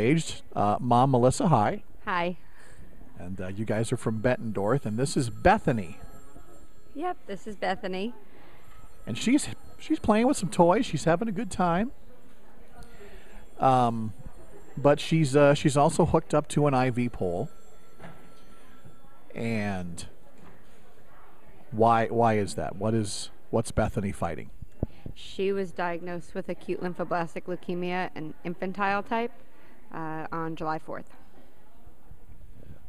Aged. Mom Melissa, hi. Hi. And you guys are from Bettendorf, and this is Bethany. Yep, this is Bethany. And she's playing with some toys. She's having a good time. But she's also hooked up to an IV pole. And why is that? What's Bethany fighting? She was diagnosed with acute lymphoblastic leukemia, an infantile type, on July 4th.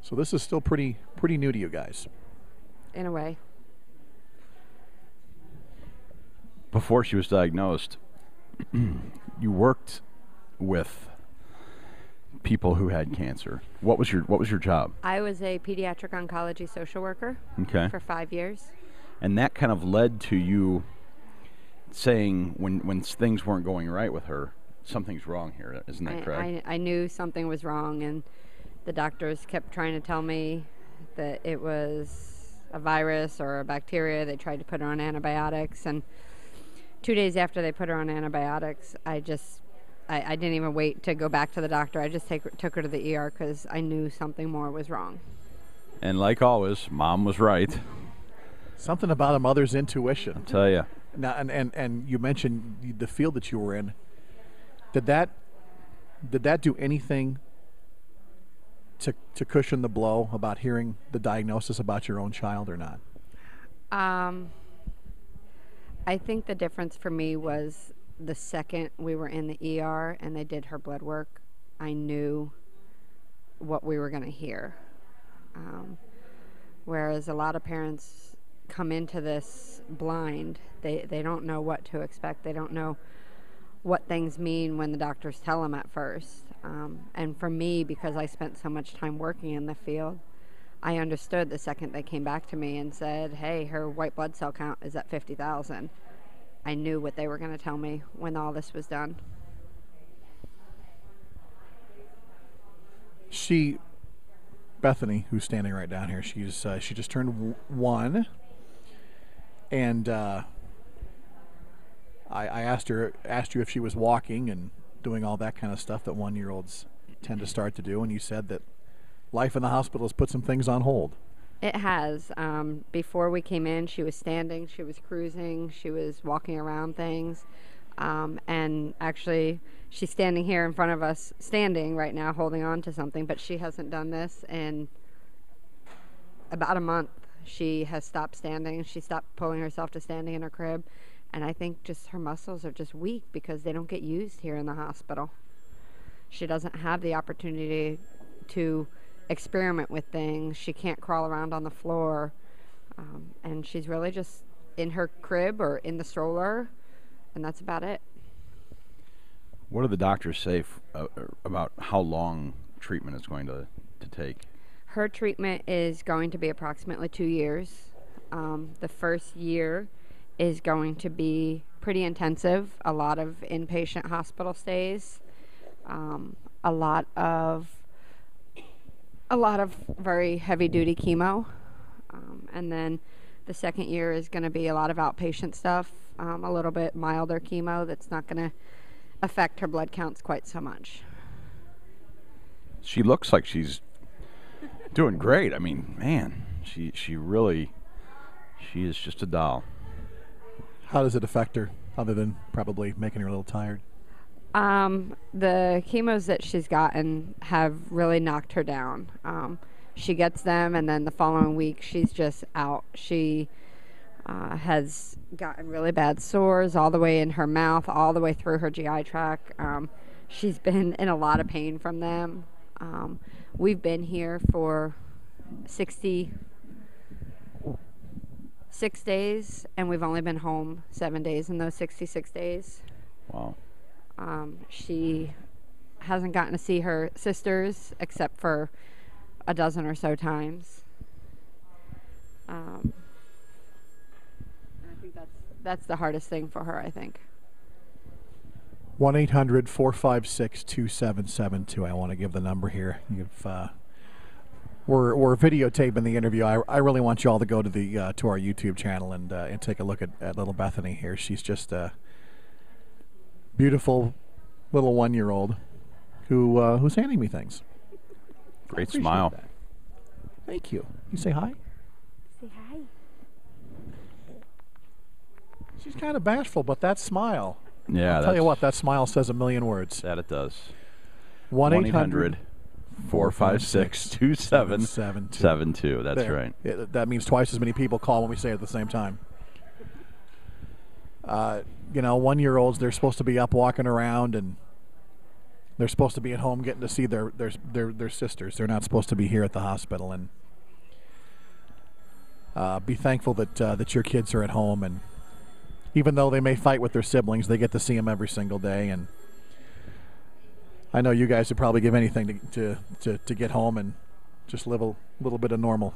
So this is still pretty new to you guys. In a way. Before she was diagnosed, you worked with people who had cancer. What was your job? I was a pediatric oncology social worker for 5 years. And that kind of led to you saying when things weren't going right with her, something's wrong here. Isn't that correct? I knew something was wrong, and the doctors kept trying to tell me that it was a virus or a bacteria. They tried to put her on antibiotics, and 2 days after they put her on antibiotics, I didn't even wait to go back to the doctor. I just took her to the ER because I knew something more was wrong. And like always, Mom was right. Something about a mother's intuition. I'll tell you. Now, and you mentioned the field that you were in. Did that do anything to cushion the blow about hearing the diagnosis about your own child or not? I think the difference for me was the second we were in the ER and they did her blood work, I knew what we were going to hear. Whereas a lot of parents come into this blind. They don't know what to expect. They don't know what things mean when the doctors tell them at first. And for me, because I spent so much time working in the field, I understood the second they came back to me and said, hey, her white blood cell count is at 50,000. I knew what they were going to tell me when all this was done. Bethany, who's standing right down here, she just turned 1. And I asked you if she was walking and doing all that kind of stuff that 1-year-olds tend to start to do, and you said that life in the hospital has put some things on hold. It has. Before we came in, she was standing, she was cruising, she was walking around things. And actually, she's standing here in front of us, standing right now, holding on to something, but she hasn't done this in about a month. She has stopped standing. She stopped pulling herself to standing in her crib. And I think just her muscles are just weak because they don't get used here in the hospital. She doesn't have the opportunity to experiment with things. She can't crawl around on the floor. And she's really just in her crib or in the stroller, and that's about it. What do the doctors say about how long treatment is going to take? Her treatment is going to be approximately 2 years. The first year is going to be pretty intensive, a lot of inpatient hospital stays, a lot of very heavy-duty chemo, and then the second year is going to be a lot of outpatient stuff, a little bit milder chemo that's not going to affect her blood counts quite so much. She looks like she's doing great. I mean, man, she is just a doll. How does it affect her, other than probably making her a little tired? The chemos that she's gotten have really knocked her down. She gets them, and then the following week she's just out. She has gotten really bad sores all the way in her mouth, all the way through her GI tract. She's been in a lot of pain from them. We've been here for 66 days, and we've only been home 7 days in those 66 days. Wow. She hasn't gotten to see her sisters except for a dozen or so times. I think that's the hardest thing for her, I think. 1-800-456-2772. I want to give the number here. We're videotaping the interview. I really want you all to go to our YouTube channel and take a look at little Bethany here. She's just a beautiful little 1-year-old who's handing me things. Great Appreciate smile. that. Thank you. You say hi? Say hi. She's kind of bashful, but that smile. Yeah, I'll tell you what, that smile says a million words. That it does. 1-800-456-2772. That's There. right. That means twice as many people call when we say it at the same time. 1-year-olds, they're supposed to be up walking around, and they're supposed to be at home getting to see their sisters. They're not supposed to be here at the hospital. And be thankful that your kids are at home, and even though they may fight with their siblings, they get to see them every single day. And I know you guys would probably give anything to get home and just live a little bit of normal.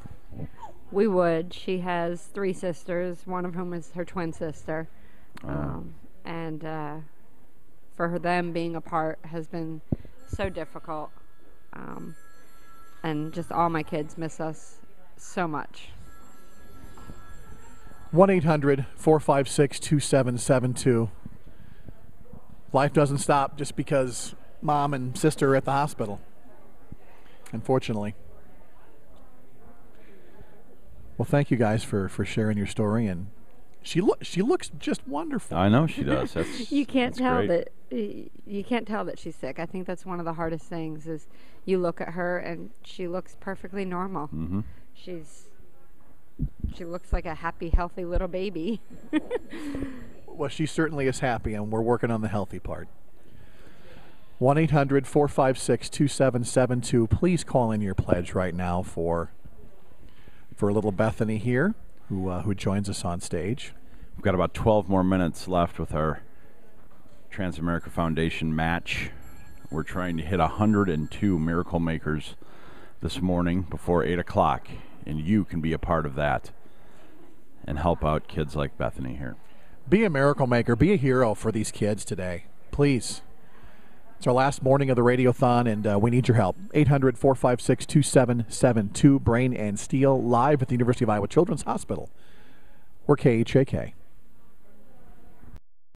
We would. She has 3 sisters, one of whom is her twin sister. And for them being apart has been so difficult. And just all my kids miss us so much. 1-800-456-2772. Life doesn't stop just because mom and sister are at the hospital, unfortunately. Well, thank you guys for sharing your story, and she looks just wonderful. I know she does. That's You can't that's tell great. you can't tell that she's sick. I think that's one of the hardest things is you look at her and she looks perfectly normal. Mm-hmm. She looks like a happy, healthy little baby. Well, she certainly is happy, and we're working on the healthy part. 1-800-456-2772. Please call in your pledge right now for little Bethany here, who joins us on stage. We've got about 12 more minutes left with our Transamerica Foundation match. We're trying to hit 102 Miracle Makers this morning before 8 o'clock, and you can be a part of that and help out kids like Bethany here. Be a miracle maker. Be a hero for these kids today. Please. It's our last morning of the Radiothon, and we need your help. 800-456-2772, Brain and Steel, live at the University of Iowa Children's Hospital. We're KHAK.